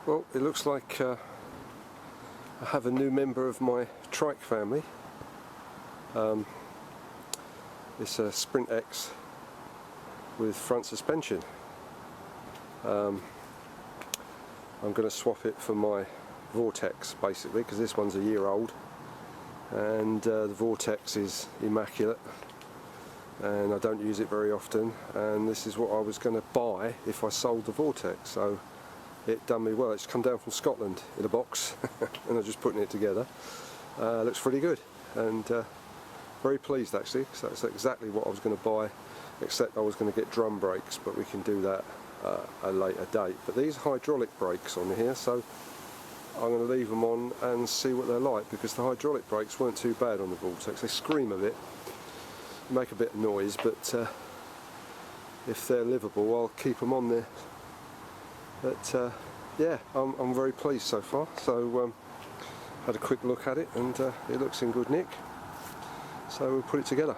Well, it looks like I have a new member of my trike family. It's a Sprint X with front suspension. I'm going to swap it for my Vortex basically, because this one's a year old and the Vortex is immaculate and I don't use it very often, and this is what I was going to buy if I sold the Vortex, so it done me well. It's come down from Scotland in a box and I'm just putting it together. Looks pretty good and very pleased actually, because that's exactly what I was going to buy, except I was going to get drum brakes, but we can do that at a later date. But these hydraulic brakes on here, so I'm going to leave them on and see what they're like, because the hydraulic brakes weren't too bad on the Vortex. They scream a bit, make a bit of noise, but if they're livable I'll keep them on there. But yeah, I'm very pleased so far. So had a quick look at it and it looks in good nick, so we'll put it together.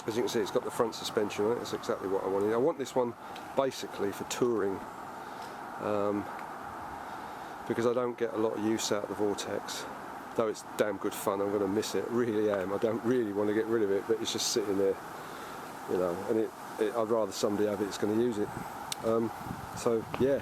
As you can see, it's got the front suspension on it. That's exactly what I wanted. I want this one basically for touring, because I don't get a lot of use out of the Vortex, though it's damn good fun. I'm going to miss it, really am. I don't really want to get rid of it, but it's just sitting there, you know, and I'd rather somebody have it that's going to use it. So yeah,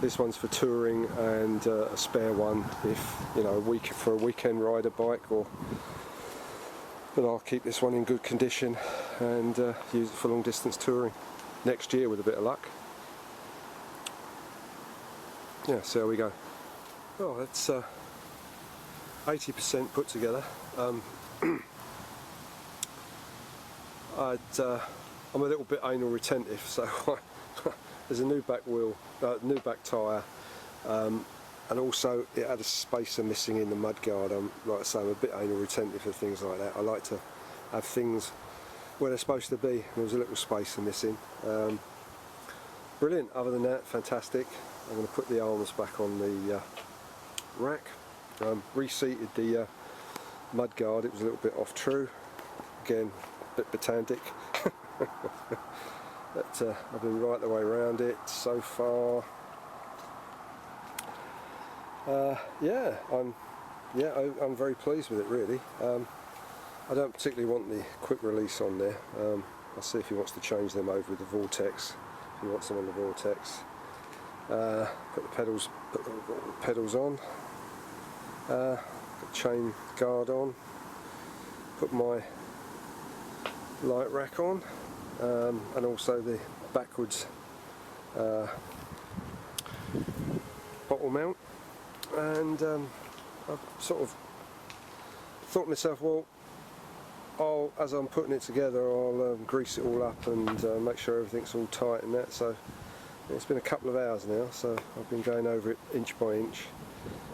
this one's for touring, and a spare one if, you know, for a weekend rider bike, but I'll keep this one in good condition and use it for long distance touring next year with a bit of luck. Yeah, see how we go. Well, that's 80% put together. I'm a little bit anal retentive, so there's a new back wheel, new back tyre, and also it had a spacer missing in the mudguard. Like I say, I'm a bit anal retentive for things like that. I like to have things where they're supposed to be. There was a little spacer missing. Brilliant. Other than that, fantastic. I'm going to put the arms back on the rack. Reseated the mudguard. It was a little bit off true. Again, a bit pedantic. But I've been right the way around it so far. Yeah, I'm very pleased with it really. I don't particularly want the quick release on there. I'll see if he wants to change them over with the Vortex. If he wants them on the Vortex. Put the pedals on. Put the chain guard on. Put my light rack on, and also the backwards bottle mount. And I've sort of thought to myself, well, as I'm putting it together, I'll grease it all up and make sure everything's all tight and that. So it's been a couple of hours now, so I've been going over it inch by inch.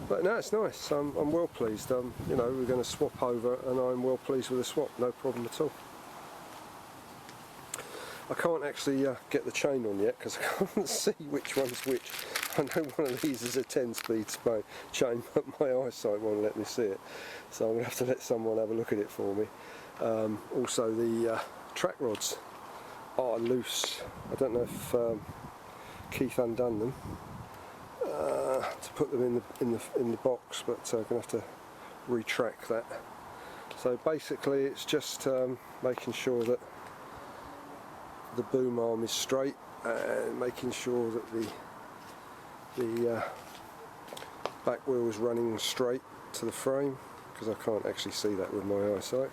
But no, it's nice. I'm well pleased. You know, we're going to swap over, and I'm well pleased with the swap. No problem at all. I can't actually get the chain on yet because I can't see which one's which. I know one of these is a 10-speed chain, but my eyesight won't let me see it, so I'm going to have to let someone have a look at it for me. Also, the track rods are loose. I don't know if Keith undone them to put them in the box, but I'm going to have to retract that. So basically, it's just making sure that the boom arm is straight and making sure that the back wheel is running straight to the frame, because I can't actually see that with my eyesight,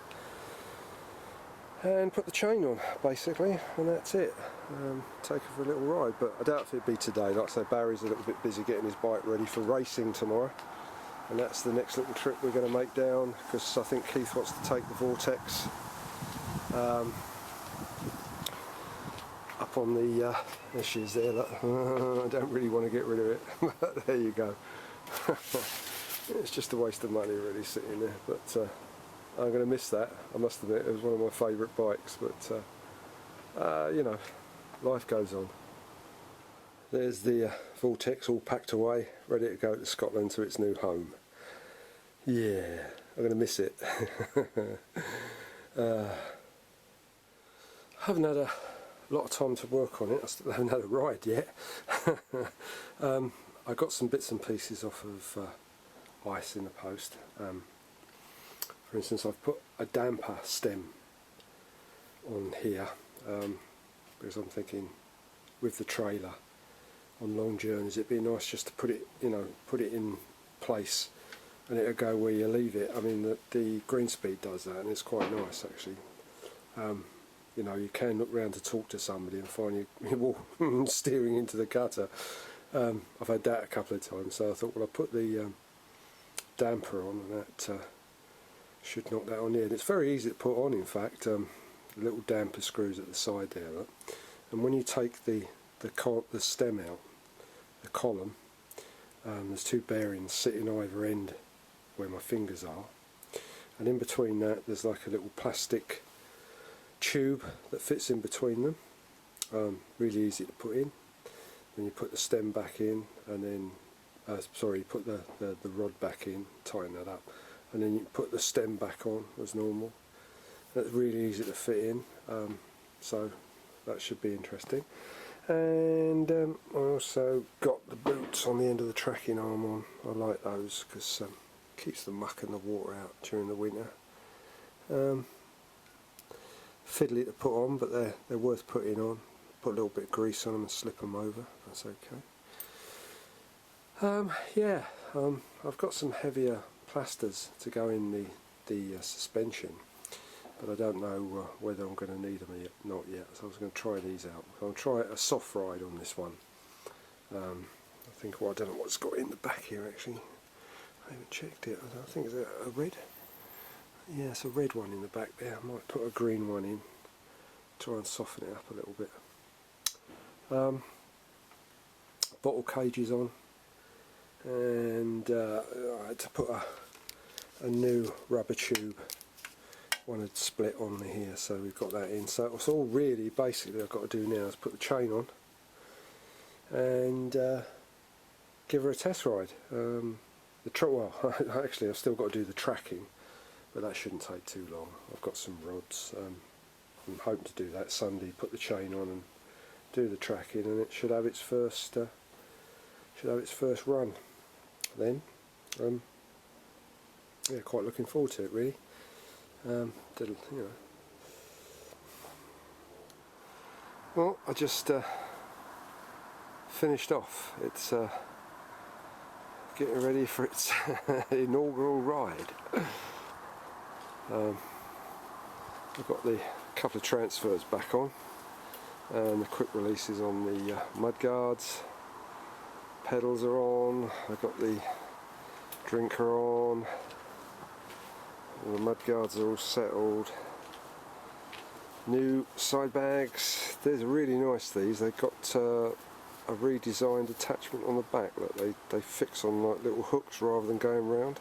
and put the chain on basically, and that's it. Take it for a little ride, but I doubt if it'd be today. Like I say, Barry's a little bit busy getting his bike ready for racing tomorrow, and that's the next little trip we're going to make down, because I think Keith wants to take the Vortex up on the there she is there, look. I don't really want to get rid of it, but there you go. It's just a waste of money really sitting there, but I'm going to miss that, I must admit. It was one of my favourite bikes, but you know, life goes on. There's the Vortex all packed away, ready to go to Scotland to its new home. Yeah, I'm going to miss it. Haven't had a lot of time to work on it. I still haven't had a ride yet. I got some bits and pieces off of ICE in the post. For instance, I've put a damper stem on here because I'm thinking with the trailer on long journeys it'd be nice just to put it, put it in place and it'll go where you leave it. I mean the Green Speed does that and it's quite nice actually. You can look round to talk to somebody and find you steering into the gutter. I've had that a couple of times, so I thought, well, I'll put the damper on and that should knock that on the head. It's very easy to put on, in fact. The little damper screws at the side there, look. And when you take the stem out, the column, there's two bearings sitting either end where my fingers are, and in between that there's like a little plastic tube that fits in between them. Really easy to put in. Then you put the stem back in, and then you put the rod back in, tighten that up, and then you put the stem back on as normal. That's really easy to fit in, so that should be interesting. And I also got the boots on the end of the tracking arm on. I like those because keeps the muck and the water out during the winter. Fiddly to put on, but they're worth putting on. Put a little bit of grease on them and slip them over. That's okay. I've got some heavier plasters to go in the suspension, but I don't know whether I'm going to need them yet, not yet. So I was going to try these out. I'll try a soft ride on this one. I don't know what's got in the back here actually. I haven't checked it. I think it's a red. Yeah, it's a red one in the back there. I might put a green one in. Try and soften it up a little bit. Bottle cages on, and I had to put a new rubber tube. One had split on here, so we've got that in. So it's all really basically I've got to do now is put the chain on and give her a test ride. Actually I've still got to do the tracking, but that shouldn't take too long. I've got some rods. I'm hoping to do that Sunday, put the chain on and do the tracking, and it should have its first run then. Yeah, quite looking forward to it really. Well, I just finished off. It's getting ready for its inaugural ride. I've got the couple of transfers back on and the quick releases on the mud guards. Pedals are on. I've got the drinker on. And the mud guards are all settled. New side bags. These are really nice. They've got a redesigned attachment on the back. Look, they fix on like little hooks rather than going round.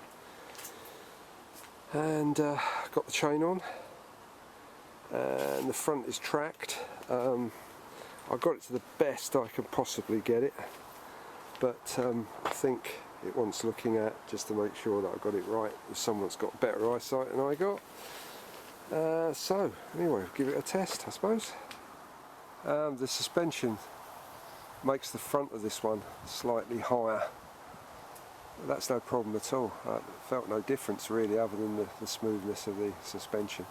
And got the chain on. And the front is tracked. I got it to the best I can possibly get it, but I think it wants looking at just to make sure that I got it right if someone's got better eyesight than I got. So anyway, give it a test I suppose. The suspension makes the front of this one slightly higher. That's no problem at all. I felt no difference really other than the smoothness of the suspension.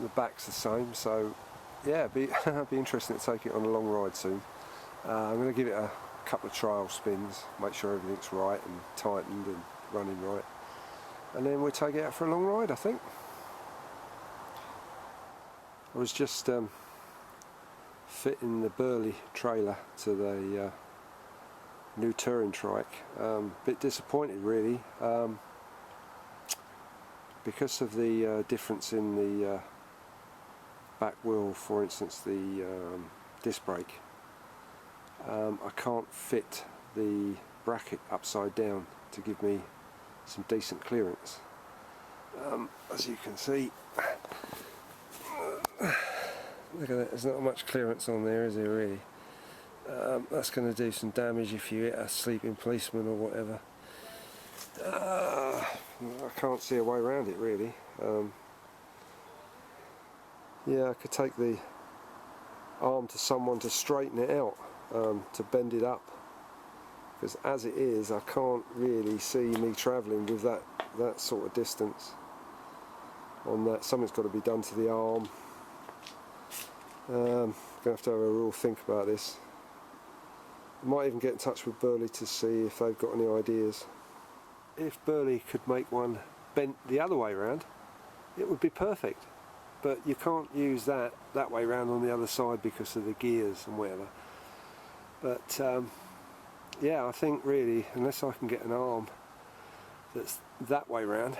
The back's the same, so yeah, it'd be interesting to take it on a long ride soon. I'm going to give it a couple of trial spins, make sure everything's right and tightened and running right, and then we'll take it out for a long ride I think. I was just fitting the Burley trailer to the new touring trike. Bit disappointed really. Because of the difference in the back wheel, for instance the disc brake, I can't fit the bracket upside down to give me some decent clearance. As you can see, look at that, there's not much clearance on there, is there really? That's going to do some damage if you hit a sleeping policeman or whatever. I can't see a way around it really. Yeah, I could take the arm to someone to straighten it out, to bend it up, because as it is I can't really see me travelling with that sort of distance on that. Something's got to be done to the arm. Gonna have to have a real think about this. I might even get in touch with Burley to see if they've got any ideas. If Burley could make one bent the other way around, it would be perfect, but you can't use that way around on the other side because of the gears and whatever. But yeah, I think really, unless I can get an arm that's that way round,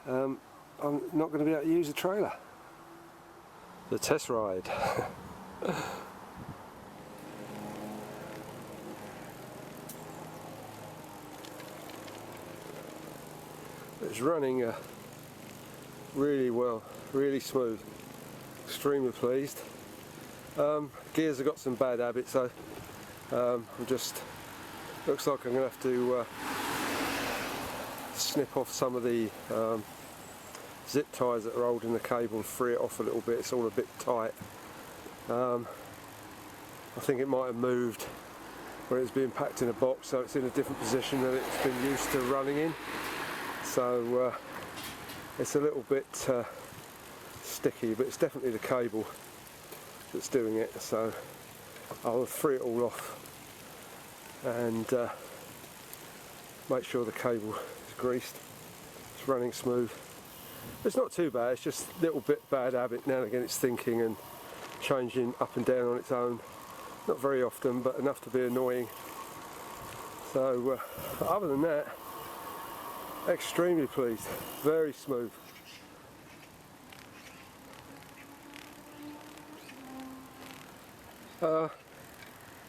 I'm not going to be able to use the trailer. The test ride. It's running really well, really smooth, extremely pleased. Gears have got some bad habits, so looks like I'm going to have to snip off some of the zip ties that are holding the cable and free it off a little bit. It's all a bit tight. I think it might have moved where it's being packed in a box, so it's in a different position than it's been used to running in. So it's a little bit sticky, but it's definitely the cable that's doing it. So I'll free it all off and make sure the cable is greased. It's running smooth. It's not too bad, it's just a little bit bad habit. Now and again it's thinking and changing up and down on its own. Not very often, but enough to be annoying. So other than that, extremely pleased, very smooth.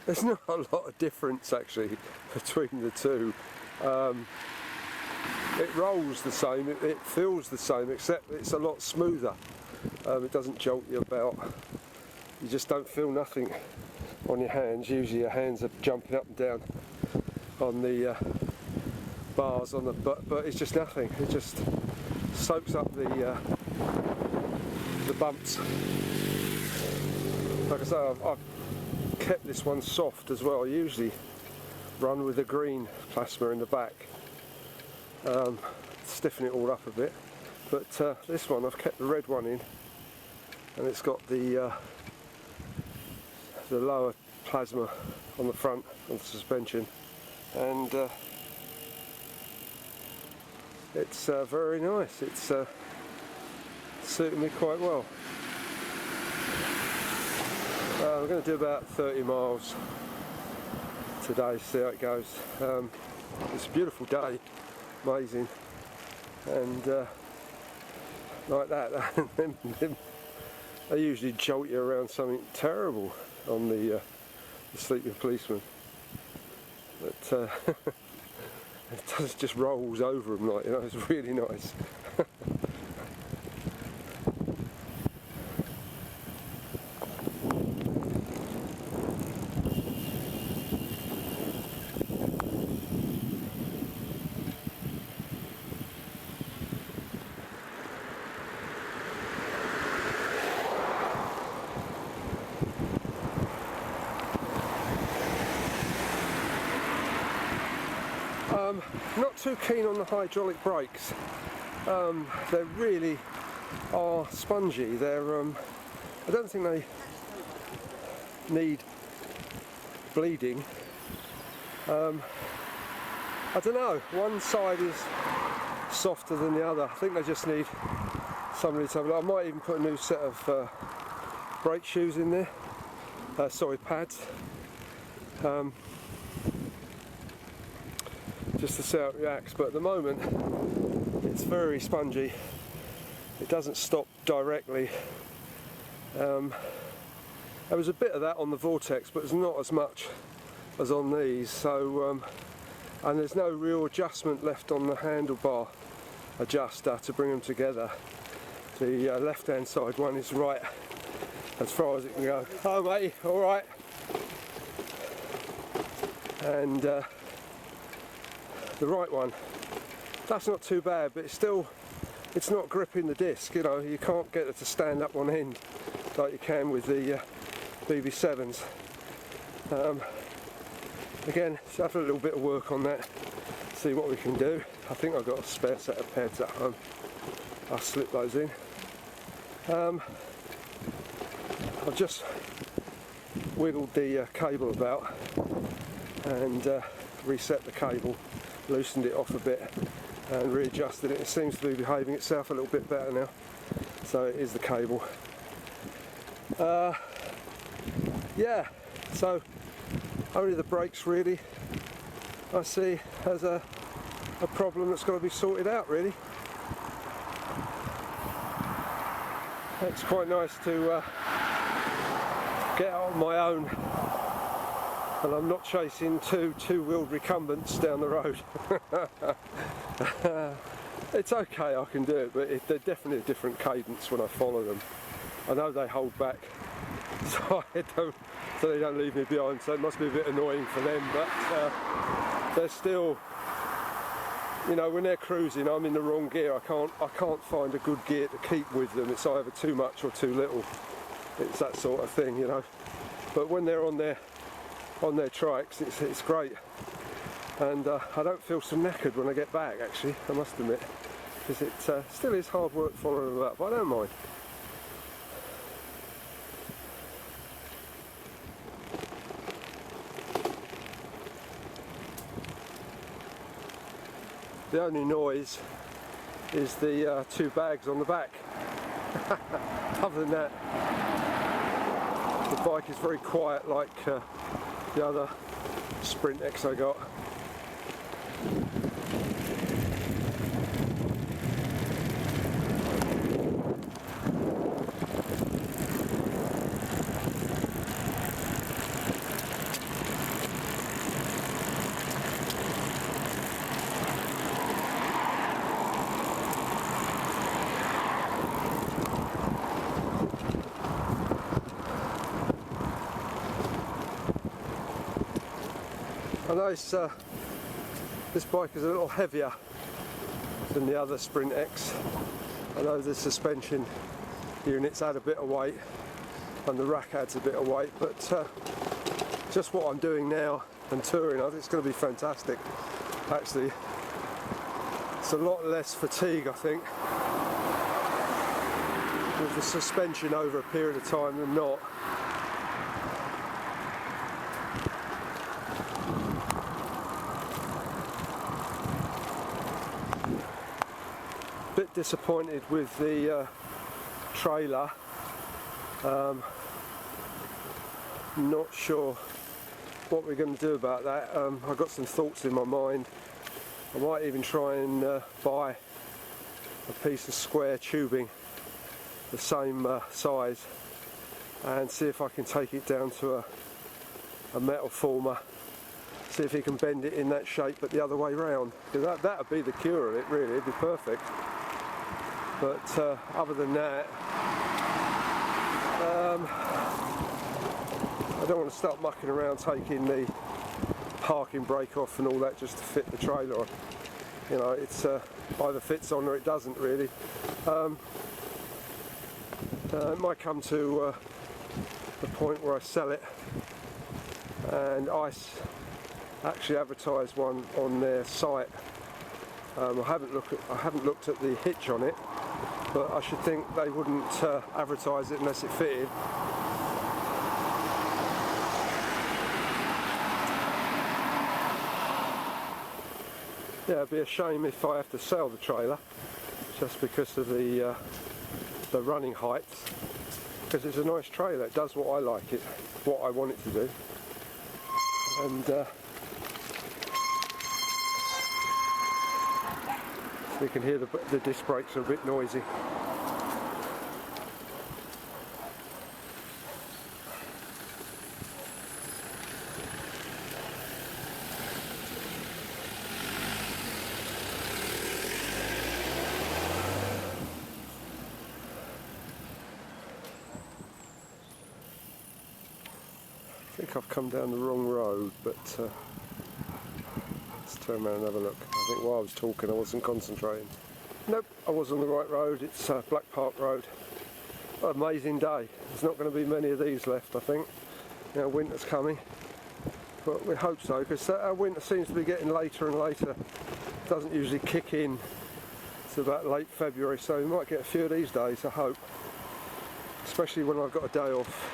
There's not a lot of difference actually between the two. It rolls the same, it feels the same, except it's a lot smoother. It doesn't jolt you about. You just don't feel nothing on your hands. Usually your hands are jumping up and down on the bars on the but it's just nothing. It just soaks up the bumps. Like I say, I've kept this one soft as well. I usually run with the green plasma in the back, stiffen it all up a bit, but this one I've kept the red one in, and it's got the lower plasma on the front of the suspension, and it's very nice. It's suited me quite well. I'm going to do about 30 miles today, see how it goes. It's a beautiful day, amazing, and like that, they usually jolt you around something terrible on the sleeping policeman, but it just rolls over them, like, you know, it's really nice. Not too keen on the hydraulic brakes. They really are spongy. They're I don't think they need bleeding. I don't know, one side is softer than the other. I think they just need somebody to have a look. I might even put a new set of brake shoes in there, sorry, pads, just to see how it reacts. But at the moment it's very spongy. It doesn't stop directly. There was a bit of that on the Vortex, but it's not as much as on these. So and there's no real adjustment left on the handlebar adjuster to bring them together. The left hand side one is right as far as it can go. Oh mate, alright. And the right one, that's not too bad, but it's not gripping the disc, you know. You can't get it to stand up on end like you can with the BB7s. Again, just have a little bit of work on that, see what we can do. I think I've got a spare set of pads at home. I'll slip those in. I've just wiggled the cable about and reset the cable, loosened it off a bit and readjusted it. It seems to be behaving itself a little bit better now. So it is the cable. Yeah, so only the brakes really I see as a problem that's got to be sorted out really. It's quite nice to get out on my own and I'm not chasing two-wheeled recumbents down the road. It's okay, I can do it, but they're definitely a different cadence when I follow them. I know they hold back, so they don't leave me behind, so it must be a bit annoying for them, but they're still, you know, when they're cruising, I'm in the wrong gear. I can't find a good gear to keep with them. It's either too much or too little. It's that sort of thing, you know. But when they're on their trikes, it's great. And I don't feel so knackered when I get back, actually, I must admit, because it still is hard work following them up, but I don't mind. The only noise is the two bags on the back. Other than that, the bike is very quiet like the other Sprint X I got. I know this bike is a little heavier than the other Sprint X. I know the suspension units add a bit of weight and the rack adds a bit of weight, but just what I'm doing now and touring, I think it's going to be fantastic. Actually, it's a lot less fatigue, I think, with the suspension over a period of time than not. Bit disappointed with the trailer. Not sure what we're going to do about that. I've got some thoughts in my mind. I might even try and buy a piece of square tubing the same size and see if I can take it down to a metal former, see if he can bend it in that shape but the other way round, because that would be the cure of it really. It'd be perfect. But other than that, I don't want to start mucking around taking the parking brake off and all that just to fit the trailer on. You know, it's either fits on or it doesn't really. It might come to the point where I sell it, and ICE actually advertised one on their site. I haven't looked at the hitch on it, but I should think they wouldn't advertise it unless it fitted. Yeah, it'd be a shame if I have to sell the trailer just because of the running heights, because it's a nice trailer. It does what I like it, what I want it to do, and you can hear the disc brakes are a bit noisy. I think I've come down the wrong road, but let's turn around and have a look. I think while I was talking I wasn't concentrating. Nope, I was on the right road. It's Black Park Road. What an amazing day. There's not going to be many of these left, I think. You know, winter's coming. but we hope so, because our winter seems to be getting later and later. It doesn't usually kick in to about late February, so we might get a few of these days, I hope, especially when I've got a day off.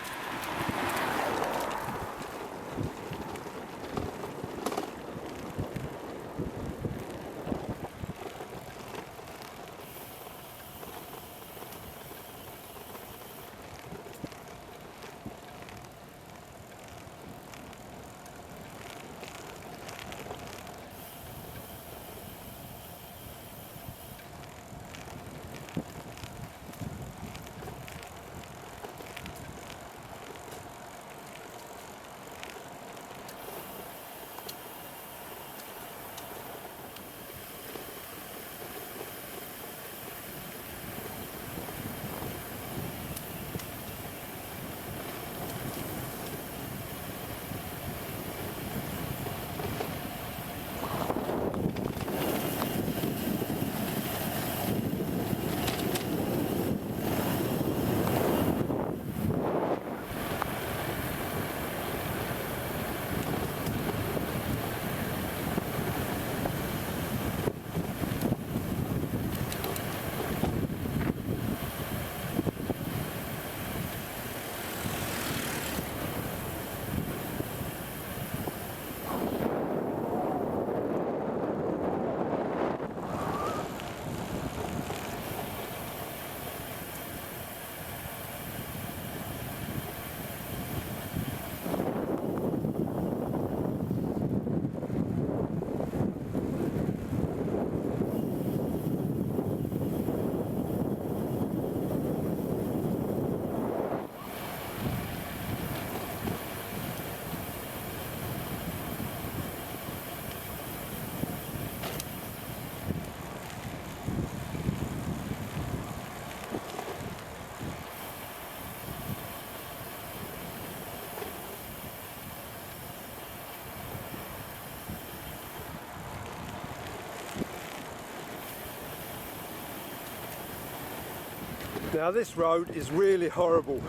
Now this road is really horrible.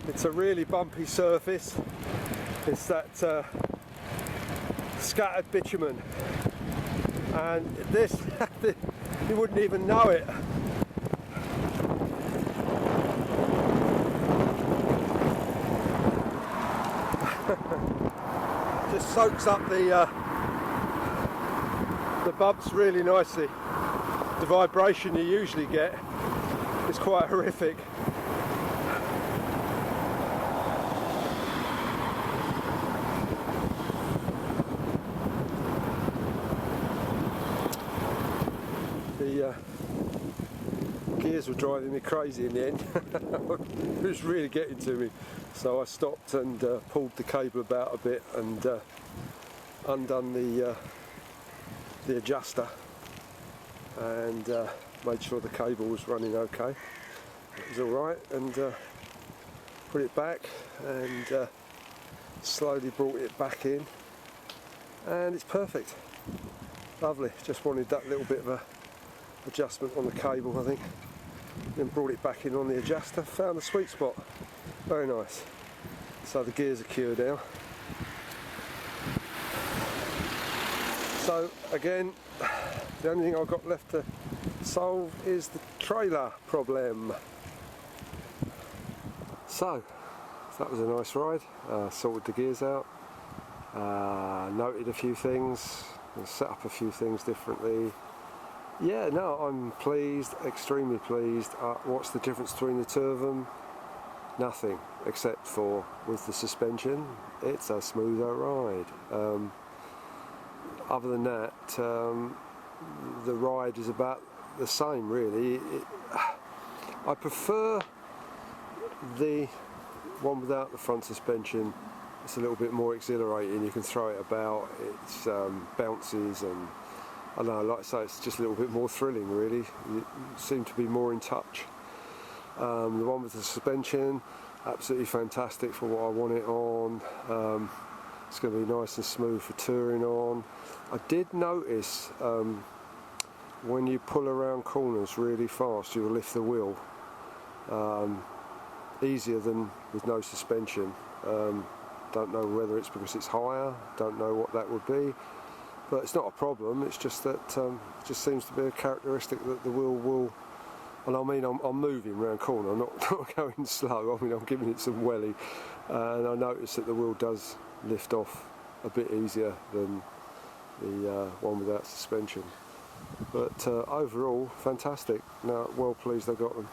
It's a really bumpy surface. It's that scattered bitumen, and this you wouldn't even know it. Just soaks up the bumps really nicely. The vibration you usually get is quite horrific. The gears were driving me crazy in the end. It was really getting to me, so I stopped and pulled the cable about a bit and undone the adjuster and made sure the cable was running okay. It was alright, and put it back and slowly brought it back in, and it's perfect. Lovely. Just wanted that little bit of a adjustment on the cable, I think. Then brought it back in on the adjuster, found the sweet spot. Very nice. So the gears are cured now. So again, the only thing I've got left to solve is the trailer problem. So that was a nice ride. Sorted the gears out, noted a few things, set up a few things differently. Yeah, no, I'm pleased, extremely pleased. What's the difference between the two of them? Nothing, except for with the suspension, it's a smoother ride. Other than that, the ride is about the same, really. I prefer the one without the front suspension. It's a little bit more exhilarating. You can throw it about. It's bounces, and I don't know, like I say, it's just a little bit more thrilling, really. You seem to be more in touch. The one with the suspension, absolutely fantastic for what I want it on. It's going to be nice and smooth for touring on. I did notice when you pull around corners really fast, you'll lift the wheel easier than with no suspension. Don't know whether it's because it's higher, don't know what that would be, but it's not a problem. It's just that it just seems to be a characteristic that the wheel will, and I mean I'm moving around corner, I'm not going slow, I mean I'm giving it some welly, and I notice that the wheel does lift off a bit easier than the one without suspension. But overall, fantastic. Now, well pleased I got them.